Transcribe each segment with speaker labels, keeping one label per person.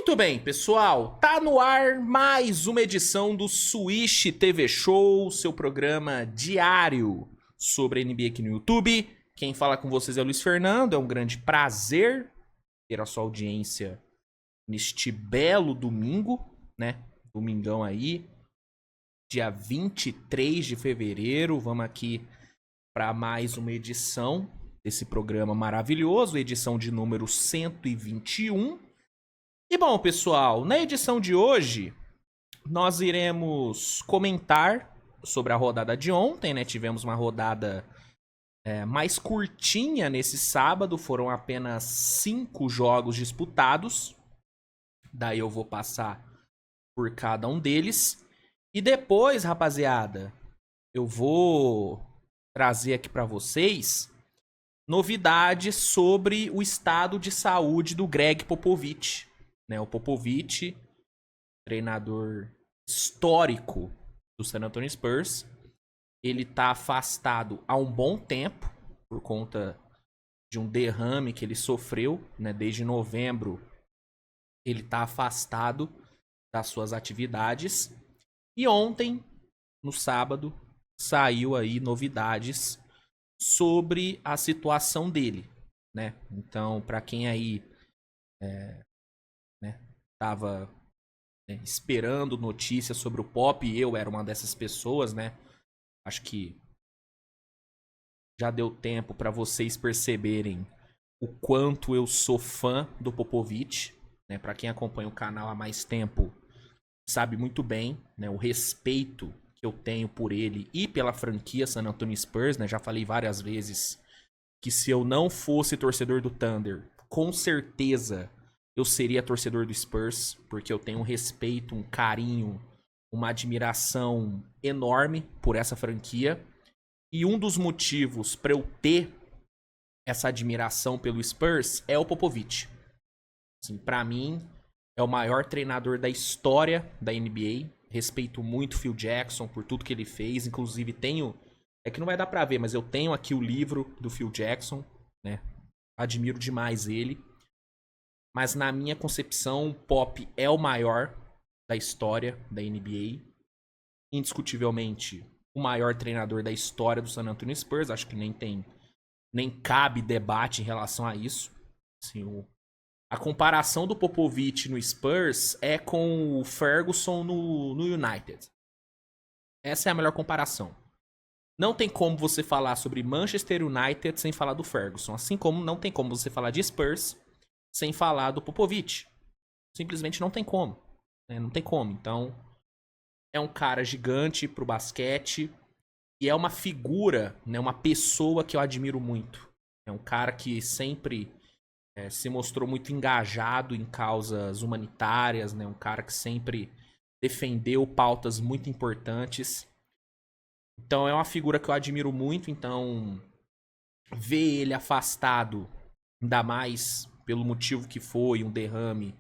Speaker 1: Muito bem, pessoal, tá no ar mais uma edição do Switch TV Show, seu programa diário sobre a NBA aqui no YouTube. Quem fala com vocês é o Luiz Fernando, é um grande prazer ter a sua audiência neste belo domingo, né? Domingão aí, dia 23 de fevereiro, vamos aqui para mais uma edição desse programa maravilhoso, edição de número 121. E bom, pessoal, na edição de hoje, nós iremos comentar sobre a rodada de ontem, né? Tivemos uma rodada mais curtinha nesse sábado, foram apenas 5 jogos disputados. Daí eu vou passar por cada um deles. E depois, rapaziada, eu vou trazer aqui para vocês novidades sobre o estado de saúde do Greg Popovich. O Popovich, treinador histórico do San Antonio Spurs, ele tá afastado há um bom tempo por conta de um derrame que ele sofreu, né? Desde novembro ele tá afastado das suas atividades. E ontem, no sábado, saiu aí novidades sobre a situação dele, né? Então, para quem aí tava esperando notícias sobre o Pop, e eu era uma dessas pessoas, né? Acho que já deu tempo para vocês perceberem o quanto eu sou fã do Popovich, né? Para quem acompanha o canal há mais tempo, sabe muito bem, né, o respeito que eu tenho por ele e pela franquia San Antonio Spurs, né? Já falei várias vezes que se eu não fosse torcedor do Thunder, com certeza eu seria torcedor do Spurs, porque eu tenho um respeito, um carinho, uma admiração enorme por essa franquia. E um dos motivos para eu ter essa admiração pelo Spurs é o Popovich. Assim, para mim, é o maior treinador da história da NBA. Respeito muito o Phil Jackson por tudo que ele fez. Inclusive, tenho... É que não vai dar pra ver, mas eu tenho aqui o livro do Phil Jackson, né? Admiro demais ele. Mas na minha concepção, o Pop é o maior da história da NBA. Indiscutivelmente, o maior treinador da história do San Antonio Spurs. Acho que nem cabe debate em relação a isso. Assim, a comparação do Popovich no Spurs é com o Ferguson no United. Essa é a melhor comparação. Não tem como você falar sobre Manchester United sem falar do Ferguson. Assim como não tem como você falar de Spurs sem falar do Popovich. Simplesmente não tem como. Né? Não tem como. Então, é um cara gigante pro basquete. E é uma figura, né? Uma pessoa que eu admiro muito. É um cara que sempre se mostrou muito engajado em causas humanitárias. Né? Um cara que sempre defendeu pautas muito importantes. Então, é uma figura que eu admiro muito. Então, ver ele afastado, ainda mais pelo motivo que foi, um derrame,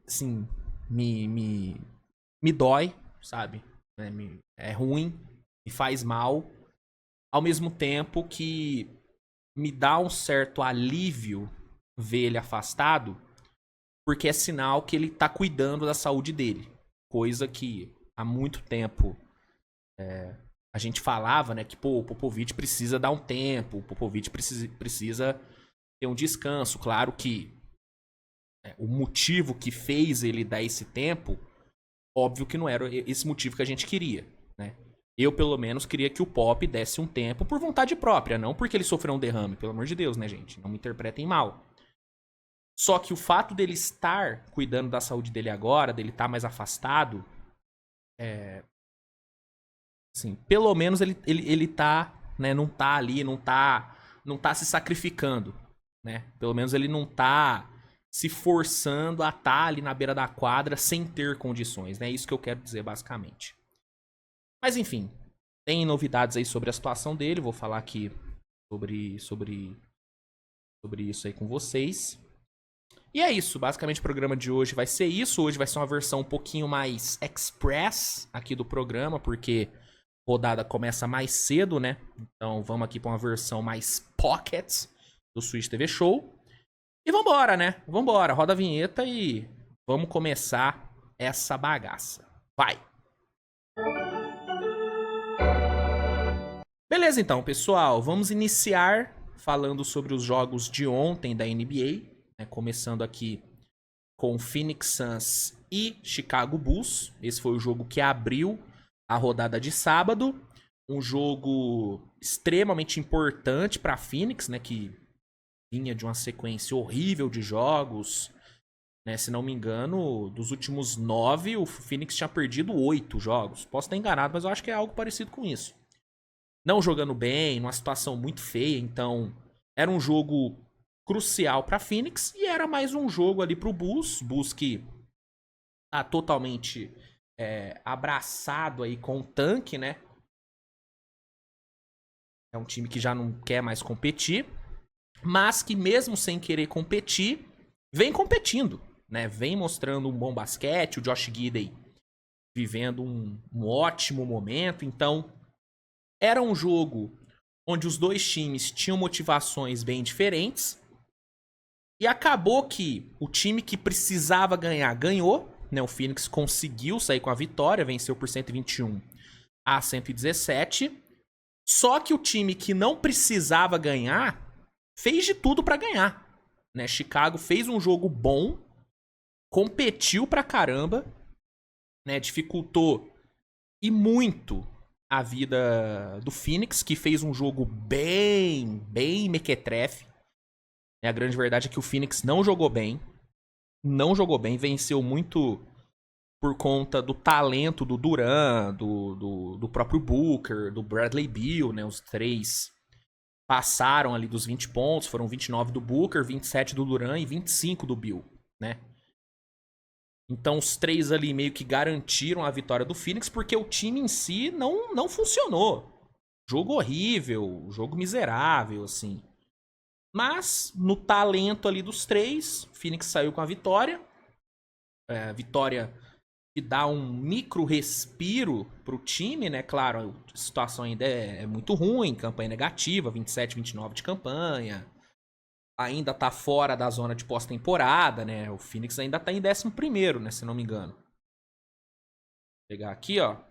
Speaker 1: assim, me dói, sabe? É ruim, me faz mal, ao mesmo tempo que me dá um certo alívio ver ele afastado, porque é sinal que ele tá cuidando da saúde dele, coisa que há muito tempo a gente falava, né, que pô, o Popovich precisa dar um tempo, o Popovich precisa ter um descanso. Claro que o motivo que fez ele dar esse tempo, óbvio que não era esse motivo que a gente queria, né? Eu, pelo menos, queria que o Pop desse um tempo por vontade própria, não porque ele sofreu um derrame, pelo amor de Deus, né, gente? Não me interpretem mal. Só que o fato dele estar cuidando da saúde dele agora, dele estar mais afastado, assim, pelo menos ele tá, né, não tá ali, não tá se sacrificando, né? Pelo menos ele não tá se forçando a estar ali na beira da quadra sem ter condições, né? É isso que eu quero dizer basicamente. Mas enfim, tem novidades aí sobre a situação dele, vou falar aqui sobre isso aí com vocês. E é isso, basicamente o programa de hoje vai ser isso. Hoje vai ser uma versão um pouquinho mais express aqui do programa, porque a rodada começa mais cedo, né? Então vamos aqui para uma versão mais pocket do Switch TV Show. E vambora, né? Vambora, roda a vinheta e vamos começar essa bagaça. Vai! Beleza então, pessoal, vamos iniciar falando sobre os jogos de ontem da NBA, né? Começando aqui com Phoenix Suns e Chicago Bulls. Esse foi o jogo que abriu a rodada de sábado. Um jogo extremamente importante para Phoenix, né? Que vinha de uma sequência horrível de jogos. Né? Se não me engano, dos últimos 9, o Phoenix tinha perdido 8 jogos. Posso estar enganado, mas eu acho que é algo parecido com isso. Não jogando bem, numa situação muito feia. Então, era um jogo crucial para Phoenix e era mais um jogo ali pro Bulls. Bulls que tá totalmente abraçado aí com o tanque, né? É um time que já não quer mais competir, mas que mesmo sem querer competir, vem competindo, né? Vem mostrando um bom basquete, o Josh Giddey vivendo um ótimo momento. Então, era um jogo onde os dois times tinham motivações bem diferentes. E acabou que o time que precisava ganhar, ganhou. Né? O Phoenix conseguiu sair com a vitória, venceu por 121 a 117. Só que o time que não precisava ganhar, fez de tudo pra ganhar. Né? Chicago fez um jogo bom, competiu pra caramba, né? Dificultou e muito a vida do Phoenix, que fez um jogo bem mequetrefe. A grande verdade é que o Phoenix não jogou bem. Não jogou bem, venceu muito por conta do talento do Durant, do próprio Booker, do Bradley Beal, né? Os três passaram ali dos 20 pontos, foram 29 do Booker, 27 do Durant e 25 do Beal, né? Então os três ali meio que garantiram a vitória do Phoenix, porque o time em si não funcionou. Jogo horrível, jogo miserável, assim. Mas, no talento ali dos três, o Phoenix saiu com a vitória. Vitória que dá um micro respiro pro time, né? Claro, a situação ainda é muito ruim, campanha negativa, 27, 29 de campanha. Ainda tá fora da zona de pós-temporada, né? O Phoenix ainda tá em 11º, né? Se não me engano. Vou pegar aqui, ó.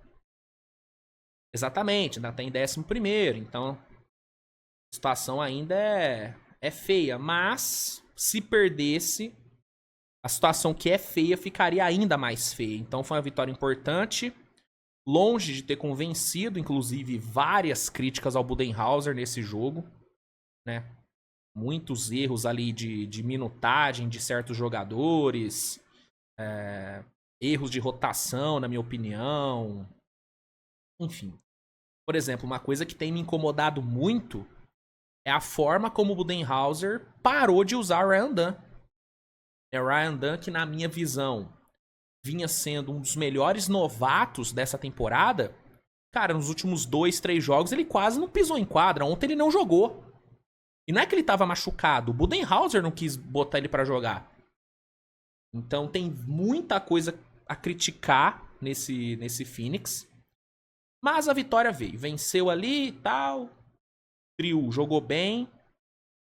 Speaker 1: Exatamente, ainda tá em 11º, então a situação ainda é feia. Mas, se perdesse, a situação que é feia ficaria ainda mais feia. Então foi uma vitória importante, longe de ter convencido, inclusive várias críticas ao Budenholzer nesse jogo, né? Muitos erros ali de minutagem de certos jogadores, erros de rotação, na minha opinião. Enfim. Por exemplo, uma coisa que tem me incomodado muito é a forma como o Budenholzer parou de usar o Ryan Dunn. É o Ryan Dunn que, na minha visão, vinha sendo um dos melhores novatos dessa temporada. Cara, nos últimos 2, 3 jogos ele quase não pisou em quadra. Ontem ele não jogou. E não é que ele tava machucado. O Budenholzer não quis botar ele pra jogar. Então tem muita coisa a criticar nesse Phoenix. Mas a vitória veio. Venceu ali e tal. O trio jogou bem.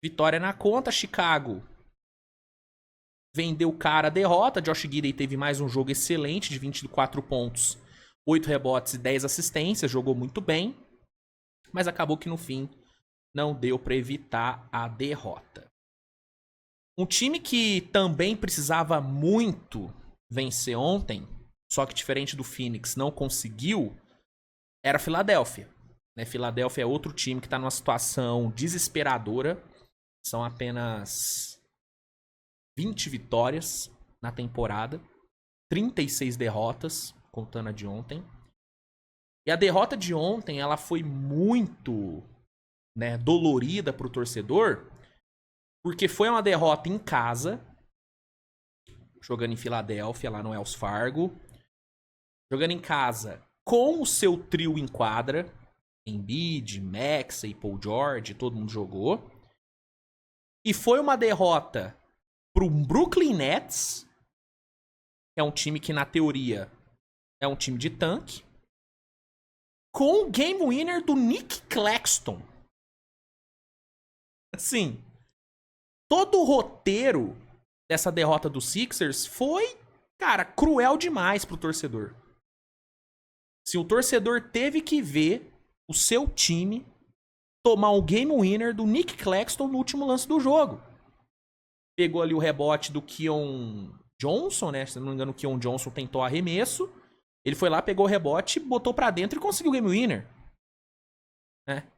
Speaker 1: Vitória na conta. Chicago vendeu cara a derrota. Josh Giddey teve mais um jogo excelente de 24 pontos, 8 rebotes e 10 assistências. Jogou muito bem. Mas acabou que no fim não deu para evitar a derrota. Um time que também precisava muito vencer ontem, só que diferente do Phoenix não conseguiu, era a Filadélfia. Filadélfia é outro time que está numa situação desesperadora. São apenas 20 vitórias na temporada, 36 derrotas, contando a de ontem. E a derrota de ontem ela foi muito dolorida para o torcedor, porque foi uma derrota em casa, jogando em Filadélfia, lá no Wells Fargo, jogando em casa com o seu trio em quadra, Embiid, Maxey, Paul George, todo mundo jogou. E foi uma derrota pro Brooklyn Nets, que é um time que, na teoria, é um time de tanque, com o game winner do Nick Claxton. Assim, todo o roteiro dessa derrota do Sixers foi, cara, cruel demais pro torcedor. Se o torcedor teve que ver o seu time tomar um game winner do Nick Claxton no último lance do jogo. Pegou ali o rebote do Keon Johnson, né? Se não me engano, o Keon Johnson tentou arremesso. Ele foi lá, pegou o rebote, botou pra dentro e conseguiu o game winner. Né?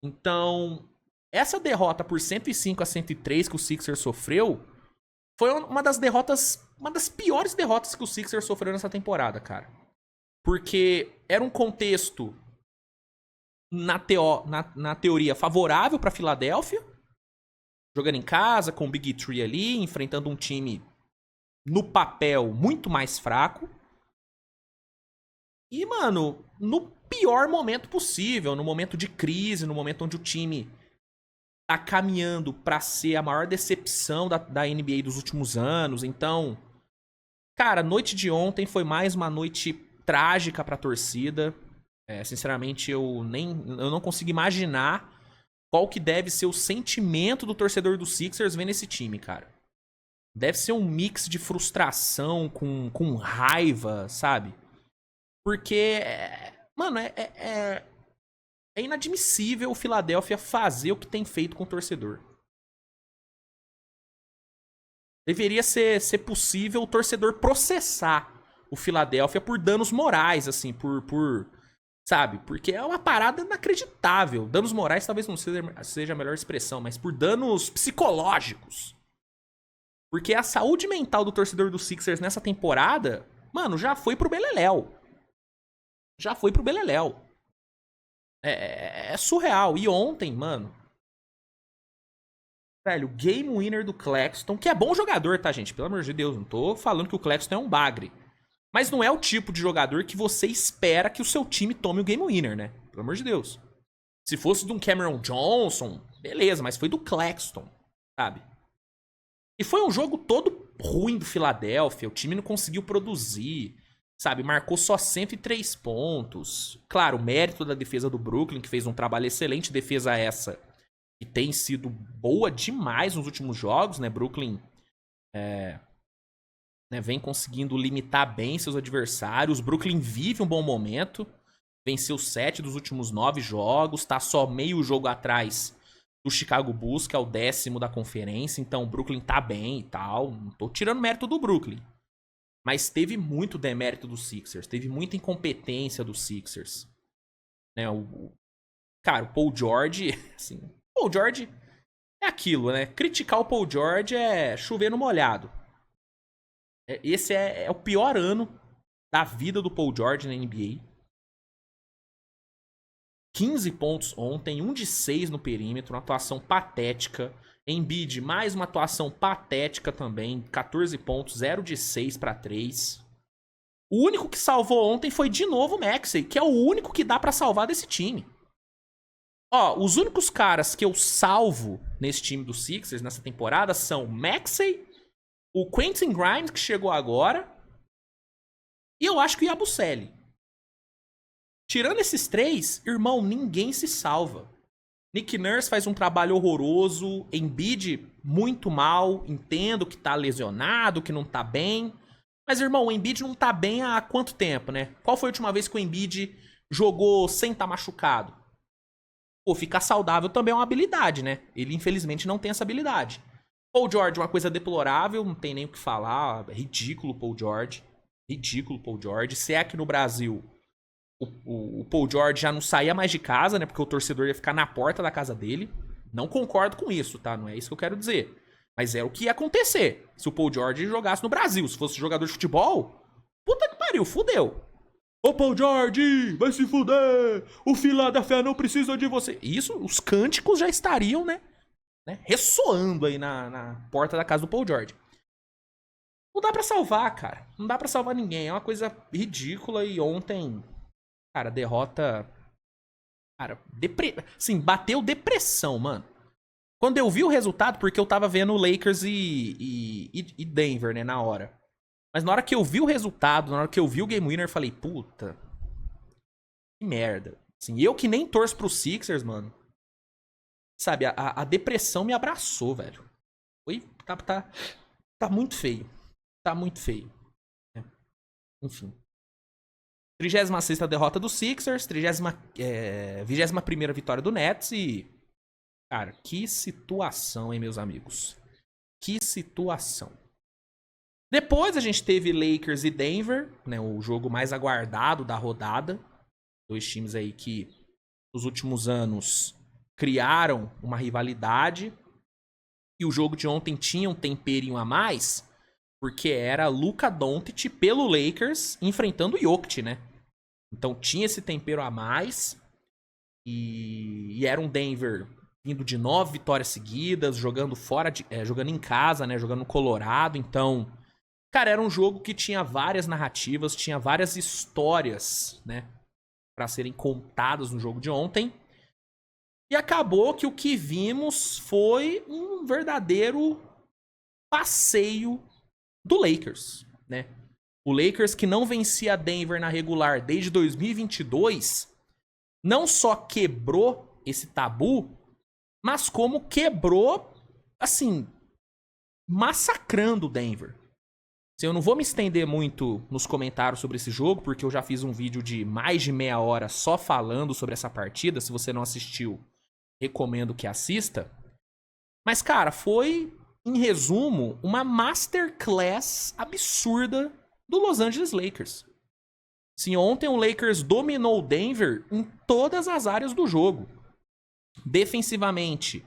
Speaker 1: Então, essa derrota por 105-103 que o Sixers sofreu foi uma das derrotas, uma das piores derrotas que o Sixers sofreu nessa temporada, cara. Porque era um contexto na teoria favorável pra Filadélfia, jogando em casa, com o Big Three ali, enfrentando um time no papel muito mais fraco. E, mano, no pior momento possível, no momento de crise, no momento onde o time tá caminhando pra ser a maior decepção da NBA dos últimos anos. Então, cara, a noite de ontem foi mais uma noite trágica pra torcida. Sinceramente, eu não consigo imaginar qual que deve ser o sentimento do torcedor do Sixers vendo esse time, cara. Deve ser um mix de frustração com raiva, sabe? Porque, mano, é inadmissível o Philadelphia fazer o que tem feito com o torcedor. Deveria ser possível o torcedor processar o Philadelphia por danos morais, assim, sabe? Porque é uma parada inacreditável. Danos morais talvez não seja a melhor expressão, mas por danos psicológicos. Porque a saúde mental do torcedor do Sixers nessa temporada, mano, já foi pro beleléu. Já foi pro beleléu. É surreal. E ontem, mano, velho, game winner do Claxton, que é bom jogador, tá, gente? Pelo amor de Deus, não tô falando que o Claxton é um bagre. Mas não é o tipo de jogador que você espera que o seu time tome o game winner, né? Pelo amor de Deus. Se fosse de um Cameron Johnson, beleza, mas foi do Claxton, sabe? E foi um jogo todo ruim do Philadelphia, o time não conseguiu produzir, sabe? Marcou só 103 pontos. Claro, o mérito da defesa do Brooklyn, que fez um trabalho excelente, defesa essa, que tem sido boa demais nos últimos jogos, né? Brooklyn vem conseguindo limitar bem seus adversários. Brooklyn vive um bom momento, venceu 7 dos últimos 9 jogos, tá só meio jogo atrás do Chicago Bulls, que é o 10º da conferência. Então o Brooklyn tá bem e tal. Não tô tirando mérito do Brooklyn. Mas teve muito demérito do Sixers. Teve muita incompetência do Sixers. Né, cara, o Paul George... Assim, Paul George é aquilo, né? Criticar o Paul George é chover no molhado. Esse é o pior ano da vida do Paul George na NBA. 15 pontos ontem, 1 de 6 no perímetro, uma atuação patética. Embiid, mais uma atuação patética também, 14 pontos, 0 de 6 para 3. O único que salvou ontem foi de novo o Maxey, que é o único que dá para salvar desse time. Ó, os únicos caras que eu salvo nesse time do Sixers nessa temporada são o Maxey, o Quentin Grimes, que chegou agora, e eu acho que o Yabusele. Tirando esses 3, irmão, ninguém se salva. Nick Nurse faz um trabalho horroroso. Embiid, muito mal. Entendo que tá lesionado, que não tá bem. Mas, irmão, o Embiid não tá bem há quanto tempo, né? Qual foi a última vez que o Embiid jogou sem estar machucado? Pô, ficar saudável também é uma habilidade, né? Ele, infelizmente, não tem essa habilidade. Paul George, uma coisa deplorável, não tem nem o que falar. Ridículo, Paul George. Ridículo, Paul George. Se é aqui no Brasil... O Paul George já não saía mais de casa, né? Porque o torcedor ia ficar na porta da casa dele. Não concordo com isso, tá? Não é isso que eu quero dizer. Mas é o que ia acontecer se o Paul George jogasse no Brasil. Se fosse jogador de futebol, puta que pariu, fudeu. Ô Paul George, vai se fuder! O Philadelphia não precisa de você. Isso, os cânticos já estariam, né? Ressoando aí na porta da casa do Paul George. Não dá pra salvar, cara. Não dá pra salvar ninguém. É uma coisa ridícula e ontem... Cara, derrota... Cara, assim, bateu depressão, mano. Quando eu vi o resultado, porque eu tava vendo Lakers e Denver, né, na hora. Mas na hora que eu vi o resultado, na hora que eu vi o Game Winner, eu falei, puta... Que merda. Assim, eu que nem torço pro Sixers, mano. sabe, a depressão me abraçou, velho. Foi, tá muito feio. Tá muito feio. Né? Enfim. 36ª derrota do Sixers, 21ª vitória do Nets e... Cara, que situação, hein, meus amigos? Que situação. Depois a gente teve Lakers e Denver, né, o jogo mais aguardado da rodada. Dois times aí que nos últimos anos criaram uma rivalidade. E o jogo de ontem tinha um temperinho a mais, porque era Luka Doncic pelo Lakers enfrentando o Jokic, né? Então tinha esse tempero a mais. E era um Denver vindo de 9 vitórias seguidas, jogando jogando em casa, né? Jogando no Colorado. Então, cara, era um jogo que tinha várias narrativas, tinha várias histórias, né? Pra serem contadas no jogo de ontem. E acabou que o que vimos foi um verdadeiro passeio do Lakers, né? O Lakers que não vencia a Denver na regular desde 2022, não só quebrou esse tabu, mas como quebrou, assim, massacrando o Denver. Eu não vou me estender muito nos comentários sobre esse jogo, porque eu já fiz um vídeo de mais de meia hora só falando sobre essa partida. Se você não assistiu, recomendo que assista. Mas, cara, foi, em resumo, uma masterclass absurda do Los Angeles Lakers. Sim, ontem o Lakers dominou o Denver em todas as áreas do jogo. Defensivamente,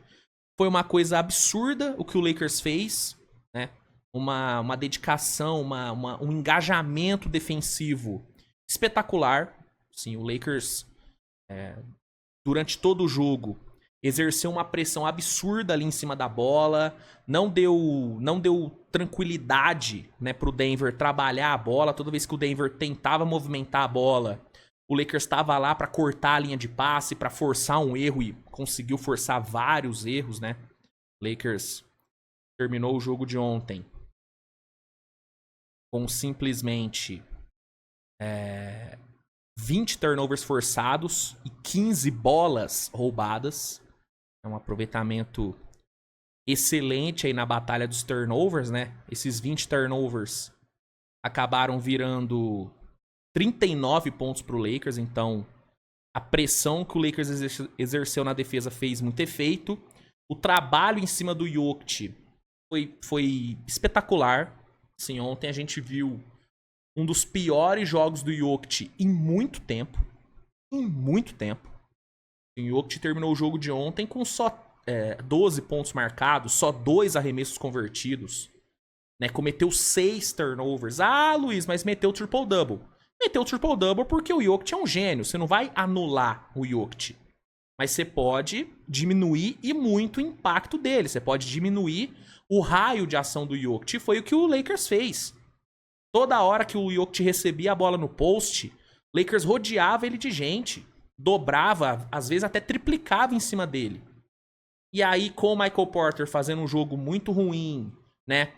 Speaker 1: foi uma coisa absurda o que o Lakers fez, né? Uma dedicação, um engajamento defensivo espetacular. Sim, o Lakers, durante todo o jogo, exerceu uma pressão absurda ali em cima da bola, não deu tranquilidade, né, pro Denver trabalhar a bola. Toda vez que o Denver tentava movimentar a bola, o Lakers estava lá para cortar a linha de passe, para forçar um erro e conseguiu forçar vários erros, né? Lakers terminou o jogo de ontem com simplesmente 20 turnovers forçados e 15 bolas roubadas. É um aproveitamento excelente aí na batalha dos turnovers, né? Esses 20 turnovers acabaram virando 39 pontos pro Lakers, então a pressão que o Lakers exerceu na defesa fez muito efeito. O trabalho em cima do Jokic foi espetacular. Sim, ontem a gente viu um dos piores jogos do Jokic em muito tempo. Em muito tempo. O Jokic terminou o jogo de ontem com só 12 pontos marcados, só 2 arremessos convertidos. Né? Cometeu 6 turnovers. Ah, Luiz, mas meteu triple-double. Meteu triple-double porque o Jokic é um gênio. Você não vai anular o Jokic. Mas você pode diminuir e muito o impacto dele. Você pode diminuir o raio de ação do Jokic. Foi o que o Lakers fez. Toda hora que o Jokic recebia a bola no post, o Lakers rodeava ele de gente. Dobrava, às vezes até triplicava em cima dele. E aí, com o Michael Porter fazendo um jogo muito ruim, né?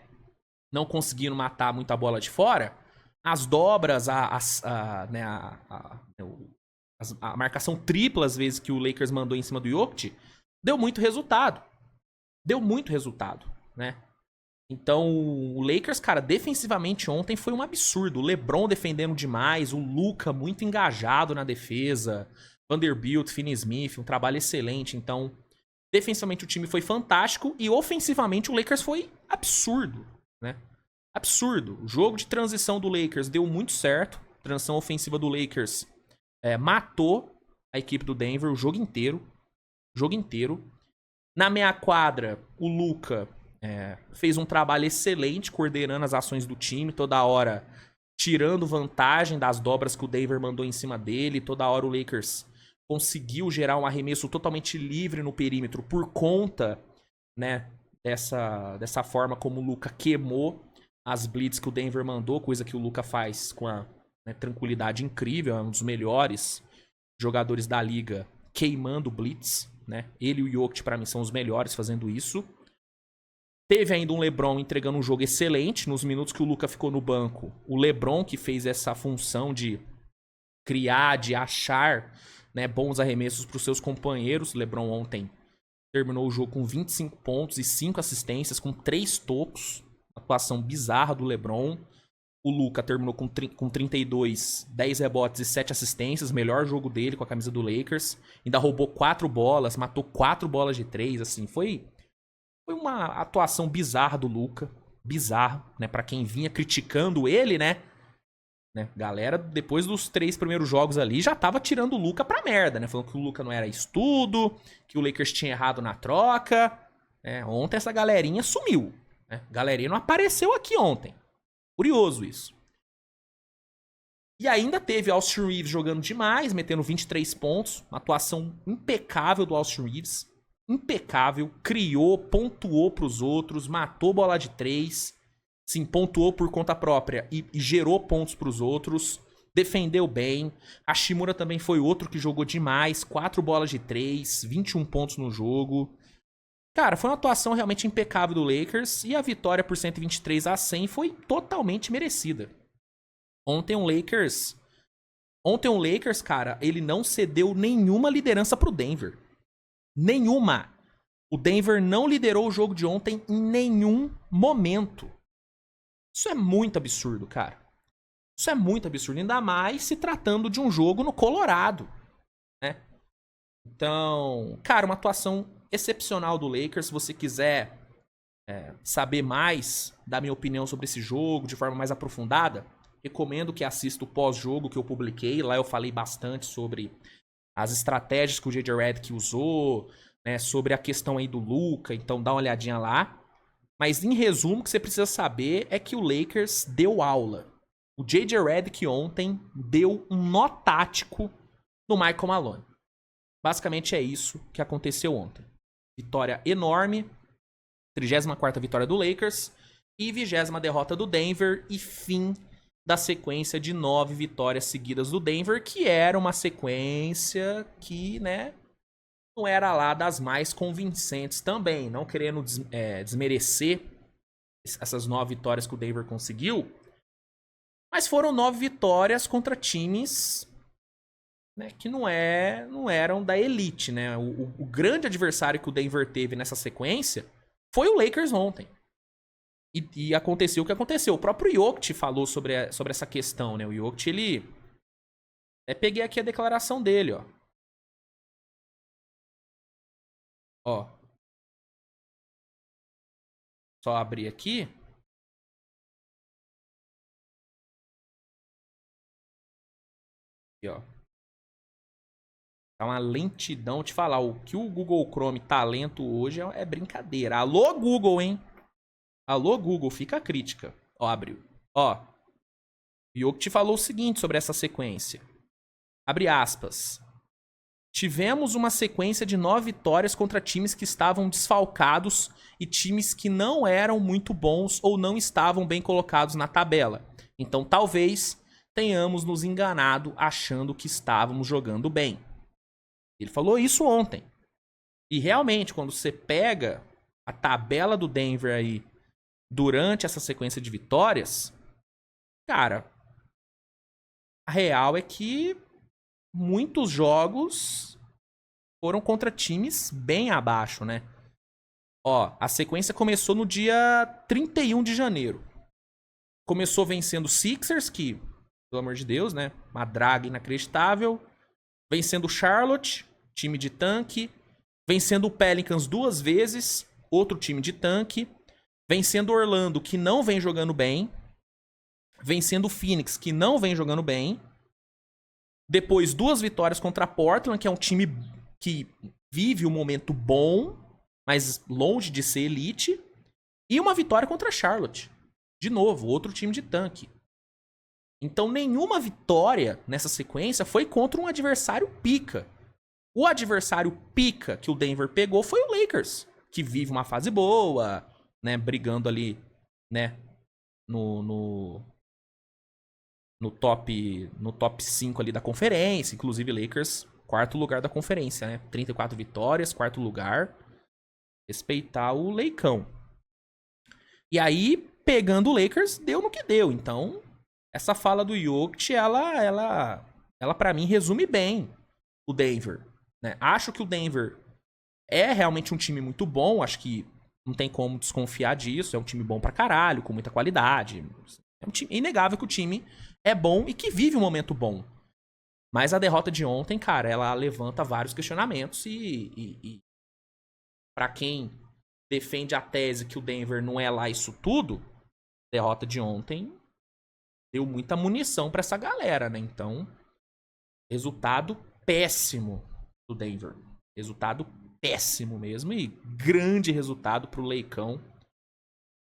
Speaker 1: Não conseguindo matar muita bola de fora, as dobras, a marcação tripla, às vezes, que o Lakers mandou em cima do Jokic, deu muito resultado. Deu muito resultado, né? Então, o Lakers, cara, defensivamente ontem foi um absurdo. O LeBron defendendo demais, o Luka muito engajado na defesa, Vanderbilt, Finney-Smith, um trabalho excelente. Então, defensivamente o time foi fantástico e ofensivamente o Lakers foi absurdo, né? Absurdo. O jogo de transição do Lakers deu muito certo. A transição ofensiva do Lakers matou a equipe do Denver o jogo inteiro. O jogo inteiro. Na meia quadra, o Luka fez um trabalho excelente coordenando as ações do time, toda hora tirando vantagem das dobras que o Denver mandou em cima dele. Toda hora o Lakers conseguiu gerar um arremesso totalmente livre no perímetro por conta, né, dessa forma como o Luka queimou as blitz que o Denver mandou, coisa que o Luka faz com a tranquilidade incrível, é um dos melhores jogadores da liga queimando blitz, né? Ele e o Jokic, pra mim, são os melhores fazendo isso. Teve ainda um LeBron entregando um jogo excelente. Nos minutos que o Luka ficou no banco, o LeBron que fez essa função de criar, de achar, né, bons arremessos para os seus companheiros. O LeBron ontem terminou o jogo com 25 pontos e 5 assistências, com 3 tocos. Atuação bizarra do LeBron. O Luka terminou com 32, 10 rebotes e 7 assistências. Melhor jogo dele com a camisa do Lakers. Ainda roubou 4 bolas, matou 4 bolas de 3. Assim, foi uma atuação bizarra do Luka. Bizarro, né? Pra quem vinha criticando ele, né? Galera, depois dos 3 primeiros jogos ali, já tava tirando o Luka pra merda, né? Falando que o Luka não era estudo, que o Lakers tinha errado na troca. Ontem essa galerinha sumiu. Galerinha não apareceu aqui ontem. Curioso isso. E ainda teve Austin Reeves jogando demais, metendo 23 pontos. Uma atuação impecável do Austin Reeves. Impecável. Criou, pontuou pros outros, matou bola de 3. Sim, pontuou por conta própria e gerou pontos pros outros. Defendeu bem. A Shimura também foi outro que jogou demais. 4 bolas de 3, 21 pontos no jogo. Cara, foi uma atuação realmente impecável do Lakers. E a vitória por 123-100 foi totalmente merecida. Ontem o Lakers, cara, ele não cedeu nenhuma liderança pro Denver. Nenhuma. O Denver não liderou o jogo de ontem em nenhum momento. Isso é muito absurdo, cara. Isso é muito absurdo. Ainda mais se tratando de um jogo no Colorado, né? Então, cara, uma atuação excepcional do Lakers. Se você quiser saber mais da minha opinião sobre esse jogo de forma mais aprofundada, recomendo que assista o pós-jogo que eu publiquei. Lá eu falei bastante sobre as estratégias que o J.J. Redick usou, né, sobre a questão aí do Luka. Então dá uma olhadinha lá. Mas em resumo, o que você precisa saber é que o Lakers deu aula. O J.J. Redick ontem deu um nó tático no Michael Malone. Basicamente é isso que aconteceu ontem. Vitória enorme, 34ª vitória do Lakers e 20ª derrota do Denver e fim da sequência de 9 vitórias seguidas do Denver, que era uma sequência que, né, não era lá das mais convincentes também. Não querendo desmerecer essas 9 vitórias que o Denver conseguiu, mas foram 9 vitórias contra times, né, que não eram da elite, né? O grande adversário que o Denver teve nessa sequência foi o Lakers ontem. E aconteceu o que aconteceu. O próprio Jokic falou sobre essa questão, né? O Jokic, ele... peguei aqui a declaração dele, ó. Ó. Só abrir aqui. Aqui, ó. Tá uma lentidão. Te falar, o que o Google Chrome tá lento hoje é brincadeira. Alô, Google, hein? Alô, Google, fica a crítica. Ó, abriu. Ó. O Jokic falou o seguinte sobre essa sequência. Abre aspas. Tivemos uma sequência de 9 vitórias contra times que estavam desfalcados e times que não eram muito bons ou não estavam bem colocados na tabela. Então talvez tenhamos nos enganado achando que estávamos jogando bem. Ele falou isso ontem. E realmente, quando você pega a tabela do Denver aí durante essa sequência de vitórias, cara, a real é que muitos jogos foram contra times bem abaixo, né? Ó, a sequência começou no dia 31 de janeiro. Começou vencendo o Sixers, que, pelo amor de Deus, né? Uma draga inacreditável. Vencendo o Charlotte, time de tanque. Vencendo o Pelicans 2 vezes, outro time de tanque. Vencendo o Orlando, que não vem jogando bem. Vencendo o Phoenix, que não vem jogando bem. Depois, 2 vitórias contra a Portland, que é um time que vive um momento bom, mas longe de ser elite. E uma vitória contra a Charlotte. De novo, outro time de tanque. Então, nenhuma vitória nessa sequência foi contra um adversário pica. O adversário pica que o Denver pegou foi o Lakers, que vive uma fase boa, né, brigando ali, né, no top 5 ali da conferência. Inclusive, Lakers, 4º lugar da conferência, né? 34 vitórias, 4º lugar. Respeitar o Leicão. E aí, pegando o Lakers, deu no que deu. Então, essa fala do Jokic, ela para mim resume bem o Denver, né? Acho que o Denver É realmente um time muito bom, acho que não tem como desconfiar disso. É um time bom pra caralho, com muita qualidade. É um time inegável que o time é bom e que vive um momento bom. Mas a derrota de ontem, cara, ela levanta vários questionamentos e para quem defende a tese que o Denver não é lá isso tudo, a derrota de ontem deu muita munição pra essa galera, né? Então, resultado péssimo do Denver. Resultado péssimo mesmo e grande resultado pro Leicão,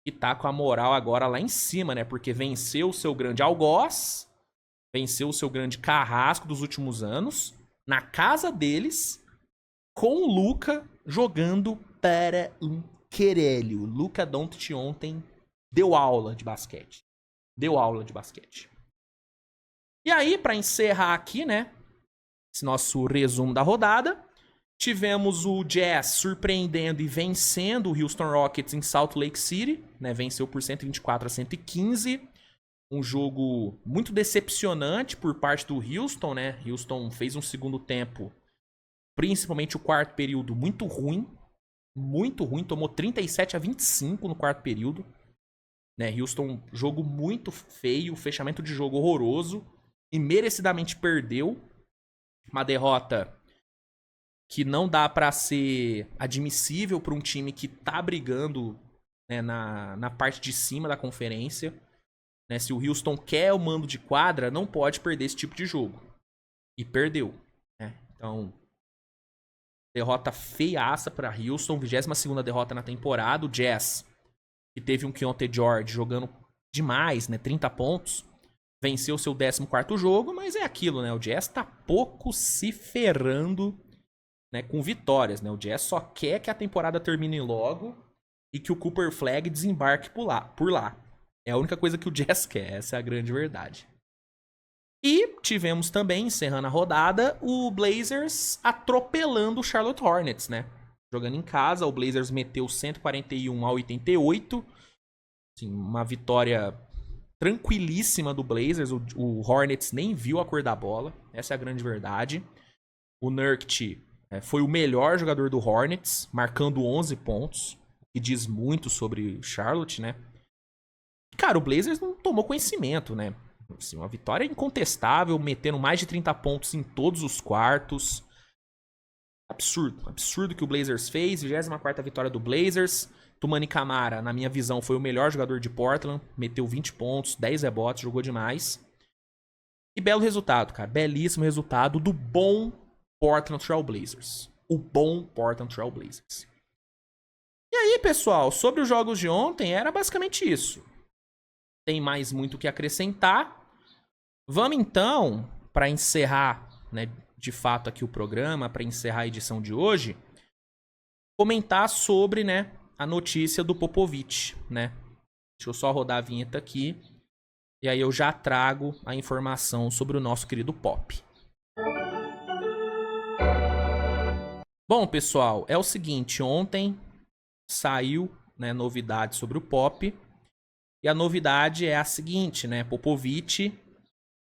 Speaker 1: que tá com a moral agora lá em cima, né? Porque venceu o seu grande algoz, venceu o seu grande carrasco dos últimos anos, na casa deles, com o Luka jogando para um querelho. O Luka Doncic ontem deu aula de basquete. Deu aula de basquete. E aí, pra encerrar aqui, né? Esse nosso resumo da rodada. Tivemos o Jazz surpreendendo e vencendo o Houston Rockets em Salt Lake City, né? Venceu por 124-115. Um jogo muito decepcionante por parte do Houston, né? Houston fez um segundo tempo, principalmente o quarto período, muito ruim. Muito ruim, tomou 37-25 no quarto período. Né? Houston, jogo muito feio, fechamento de jogo horroroso. E merecidamente perdeu. Uma derrota que não dá pra ser admissível pra um time que tá brigando, né, na parte de cima da conferência. Né? Se o Houston quer o mando de quadra, não pode perder esse tipo de jogo. E perdeu. Né? Então, derrota feiaça pra Houston, 22ª derrota na temporada. O Jazz, que teve um Keontae George jogando demais, né, 30 pontos, venceu seu 14º jogo, mas é aquilo, né, o Jazz tá pouco se ferrando, né, com vitórias, né, o Jazz só quer que a temporada termine logo e que o Cooper Flag desembarque por lá. É a única coisa que o Jazz quer, essa é a grande verdade. E tivemos também, encerrando a rodada, o Blazers atropelando o Charlotte Hornets, né? Jogando em casa, o Blazers meteu 141-88. Assim, uma vitória tranquilíssima do Blazers. O Hornets nem viu a cor da bola. Essa é a grande verdade. O Nurkic foi o melhor jogador do Hornets, marcando 11 pontos. Que diz muito sobre o Charlotte, né? Cara, o Blazers não tomou conhecimento, né? Assim, uma vitória incontestável, metendo mais de 30 pontos em todos os quartos. Absurdo. Absurdo que o Blazers fez. 24ª vitória do Blazers. Tumani Camara, na minha visão, foi o melhor jogador de Portland. Meteu 20 pontos, 10 rebotes, jogou demais. E belo resultado, cara. Belíssimo resultado do bom Portland Trail Blazers. O bom Portland Trail Blazers. E aí, pessoal, sobre os jogos de ontem, era basicamente isso. Tem mais muito o que acrescentar. Vamos então, para encerrar, né, de fato aqui o programa, para encerrar a edição de hoje, comentar sobre, né, a notícia do Popovich, né? Deixa eu só rodar a vinheta aqui e aí eu já trago a informação sobre o nosso querido Pop. Bom, pessoal, é o seguinte, ontem saiu, né, novidade sobre o Pop. E a novidade é a seguinte, né? Popovich,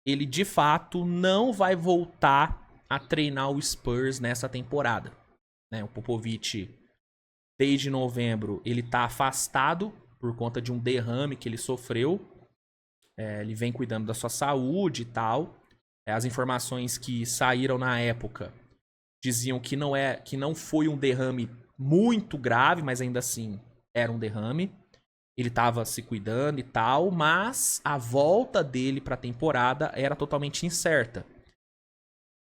Speaker 1: ele de fato não vai voltar a treinar o Spurs nessa temporada. Né? O Popovich, desde novembro, ele tá afastado por conta de um derrame que ele sofreu. Ele vem cuidando da sua saúde e tal. As informações que saíram na época diziam que não foi um derrame muito grave, mas ainda assim era um derrame. Ele tava se cuidando e tal, mas a volta dele pra temporada era totalmente incerta.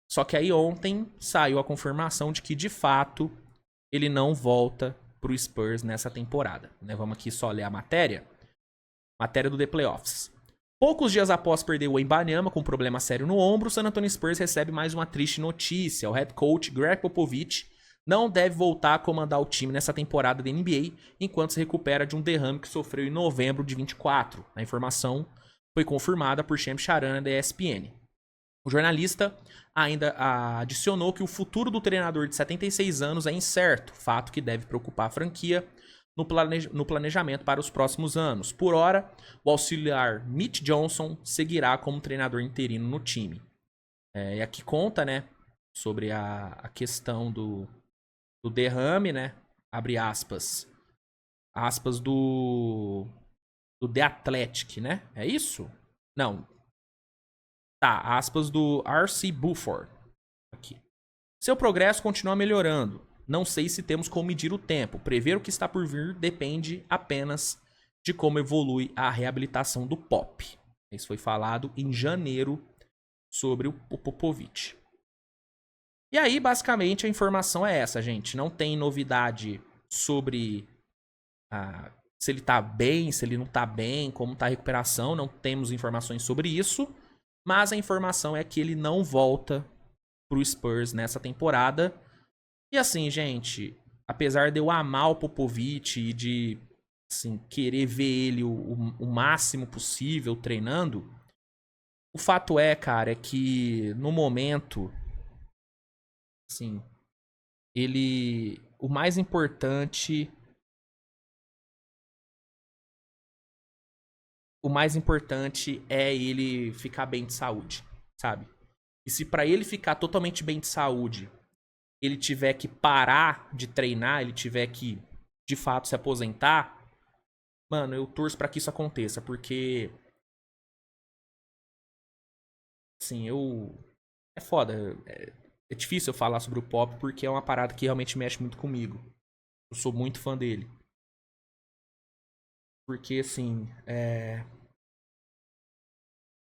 Speaker 1: Só que aí ontem saiu a confirmação de que, de fato, ele não volta pro Spurs nessa temporada. Né? Vamos aqui só ler a matéria. Matéria do The Playoffs. Poucos dias após perder o Wembanyama com um problema sério no ombro, o San Antonio Spurs recebe mais uma triste notícia. O head coach Greg Popovich não deve voltar a comandar o time nessa temporada da NBA, enquanto se recupera de um derrame que sofreu em novembro de 24. A informação foi confirmada por Shams Charania da ESPN. O jornalista ainda adicionou que o futuro do treinador de 76 anos é incerto, fato que deve preocupar a franquia no planejamento para os próximos anos. Por hora, o auxiliar Mitch Johnson seguirá como treinador interino no time. E aqui conta, né, sobre a questão do do derrame, né? Abre aspas. Aspas do The Athletic, né? É isso? Não. Tá, aspas do R.C. Buford. Aqui. Seu progresso continua melhorando. Não sei se temos como medir o tempo. Prever o que está por vir depende apenas de como evolui a reabilitação do Pop. Isso foi falado em janeiro sobre o Popovich. E aí, basicamente, a informação é essa, gente. Não tem novidade sobre se ele tá bem, se ele não tá bem, como tá a recuperação. Não temos informações sobre isso. Mas a informação é que ele não volta pro Spurs nessa temporada. E assim, gente, apesar de eu amar o Popovich e de assim, querer ver ele o máximo possível treinando, o fato é, cara, é que no momento, assim, ele. O mais importante. O mais importante é ele ficar bem de saúde, sabe? E se pra ele ficar totalmente bem de saúde, ele tiver que parar de treinar, ele tiver que, de fato, se aposentar, mano, eu torço pra que isso aconteça, porque. Assim, eu. É foda. É difícil eu falar sobre o Pop porque é uma parada que realmente mexe muito comigo. Eu sou muito fã dele. Porque, assim,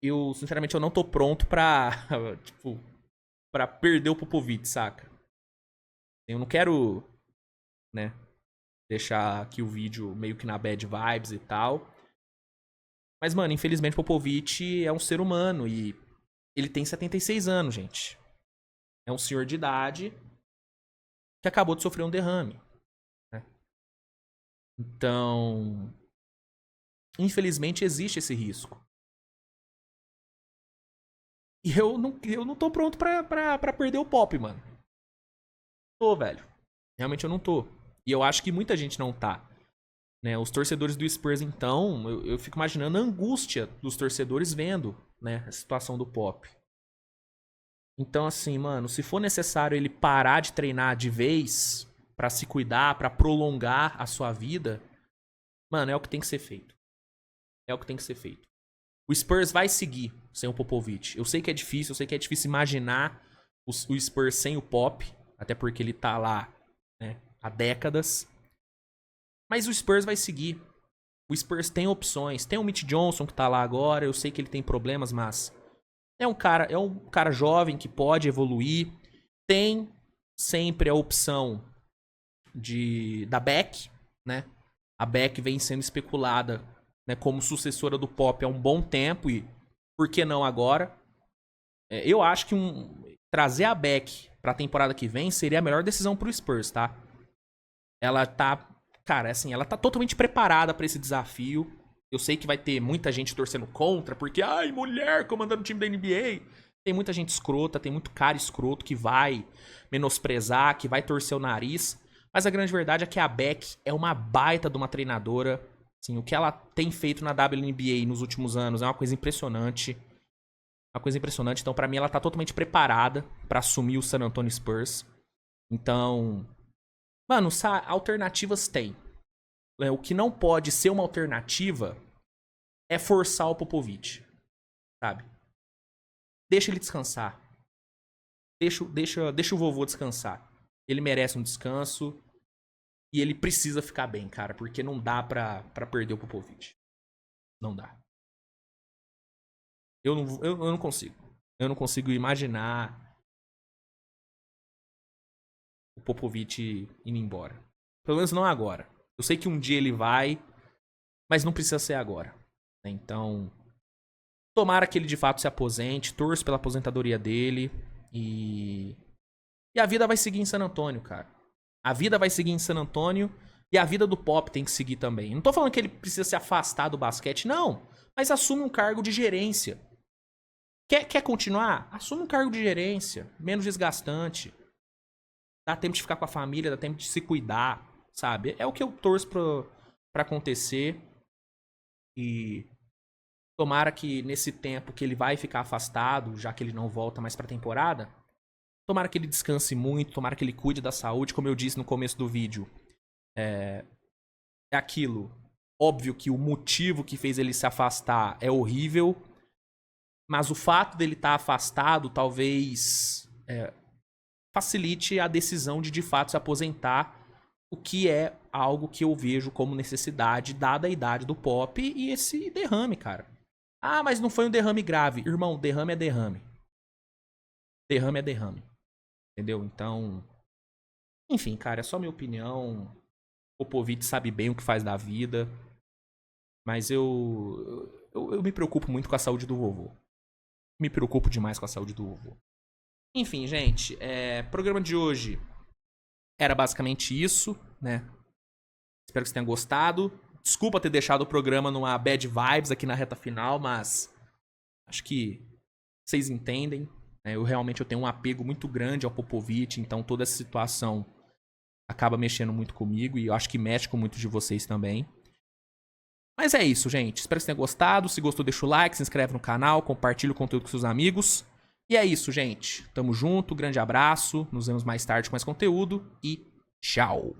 Speaker 1: eu, sinceramente, eu não tô pronto pra, tipo, pra perder o Popovich, saca? Eu não quero, né, deixar aqui o vídeo meio que na bad vibes e tal. Mas, mano, infelizmente o Popovich é um ser humano e ele tem 76 anos, gente. É um senhor de idade que acabou de sofrer um derrame, né? Então, infelizmente existe esse risco. E eu não tô pronto pra perder o Pop, mano. Tô, velho. Realmente eu não tô. E eu acho que muita gente não tá. Né? Os torcedores do Spurs, então, eu fico imaginando a angústia dos torcedores vendo, né, a situação do Pop. Então, assim, mano, se for necessário ele parar de treinar de vez pra se cuidar, pra prolongar a sua vida, mano, é o que tem que ser feito. É o que tem que ser feito. O Spurs vai seguir sem o Popovich. Eu sei que é difícil imaginar o Spurs sem o Pop, até porque ele tá lá, né, há décadas. Mas o Spurs vai seguir. O Spurs tem opções. Tem o Mitch Johnson que tá lá agora. Eu sei que ele tem problemas, mas é um cara jovem que pode evoluir. Tem sempre a opção da Beck, né? A Beck vem sendo especulada, né, como sucessora do Pop há um bom tempo e por que não agora? Eu acho que trazer a Beck pra temporada que vem seria a melhor decisão pro Spurs, tá? Ela tá, cara, assim, ela tá totalmente preparada pra esse desafio. Eu sei que vai ter muita gente torcendo contra, porque, ai, mulher comandando o time da NBA. Tem muita gente escrota, tem muito cara escroto que vai menosprezar, que vai torcer o nariz. Mas a grande verdade é que a Beck é uma baita de uma treinadora. Assim, o que ela tem feito na WNBA nos últimos anos é uma coisa impressionante. Uma coisa impressionante. Então, pra mim, ela tá totalmente preparada pra assumir o San Antonio Spurs. Então, mano, alternativas tem. O que não pode ser uma alternativa é forçar o Popovich, sabe? Deixa ele descansar. Deixa o vovô descansar. Ele merece um descanso e ele precisa ficar bem, cara, porque não dá pra perder o Popovich. Não dá. Eu não consigo. Eu não consigo imaginar o Popovich indo embora. Pelo menos não agora. Eu sei que um dia ele vai, mas não precisa ser agora. Então, tomara que ele de fato se aposente, torço pela aposentadoria dele e. E a vida vai seguir em San Antônio, cara. A vida vai seguir em San Antônio e a vida do Pop tem que seguir também. Não tô falando que ele precisa se afastar do basquete, não. Mas assume um cargo de gerência. Quer continuar? Assume um cargo de gerência, menos desgastante. Dá tempo de ficar com a família, dá tempo de se cuidar, sabe? É o que eu torço pra acontecer. E tomara que nesse tempo que ele vai ficar afastado, já que ele não volta mais pra temporada, Tomara que ele descanse muito, tomara que ele cuide da saúde. Como eu disse no começo do vídeo, é aquilo. Óbvio que o motivo que fez ele se afastar é horrível, mas o fato dele estar afastado talvez facilite a decisão de fato se aposentar, o que é algo que eu vejo como necessidade dada a idade do Pop e esse derrame, cara. Ah, mas não foi um derrame grave. Irmão, derrame é derrame. Derrame é derrame. Entendeu? Então, enfim, cara, é só minha opinião. O Popovich sabe bem o que faz da vida, mas eu me preocupo muito com a saúde do vovô. Me preocupo demais com a saúde do vovô. Enfim, gente, programa de hoje era basicamente isso, né? Espero que vocês tenham gostado. Desculpa ter deixado o programa numa bad vibes aqui na reta final, mas acho que vocês entendem. Né? Eu tenho um apego muito grande ao Popovich, então toda essa situação acaba mexendo muito comigo e eu acho que mexe com muitos de vocês também. Mas é isso, gente. Espero que vocês tenham gostado. Se gostou, deixa o like, se inscreve no canal, compartilha o conteúdo com seus amigos. E é isso, gente. Tamo junto, grande abraço. Nos vemos mais tarde com mais conteúdo e tchau.